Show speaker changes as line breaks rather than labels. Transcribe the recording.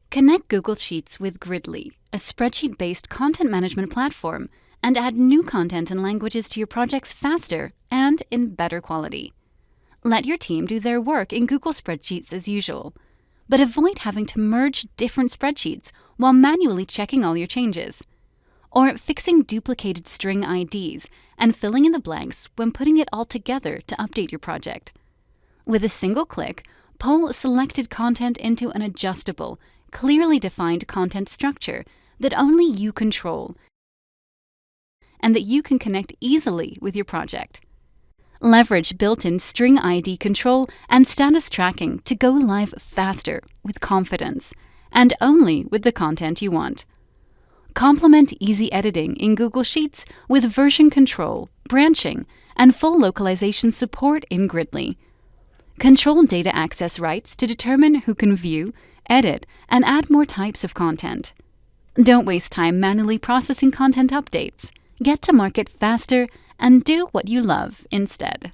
Connect Google Sheets with Gridly, a spreadsheet-based content management platform, and add new content and languages to your projects faster and in better quality. Let your team do their work in Google Spreadsheets as usual, but avoid having to merge different spreadsheets while manually checking all your changes, or fixing duplicated string IDs and filling in the blanks when putting it all together to update your project. With a single click, pull selected content into an adjustable, clearly defined content structure that only you control and that you can connect easily with your project. Leverage built-in string ID control and status tracking to go live faster with confidence and only with the content you want. Complement easy editing in Google Sheets with version control, branching, and full localization support in Gridly. Control data access rights to determine who can view, edit, and add more types of content. Don't waste time manually processing content updates. Get to market faster and do what you love instead.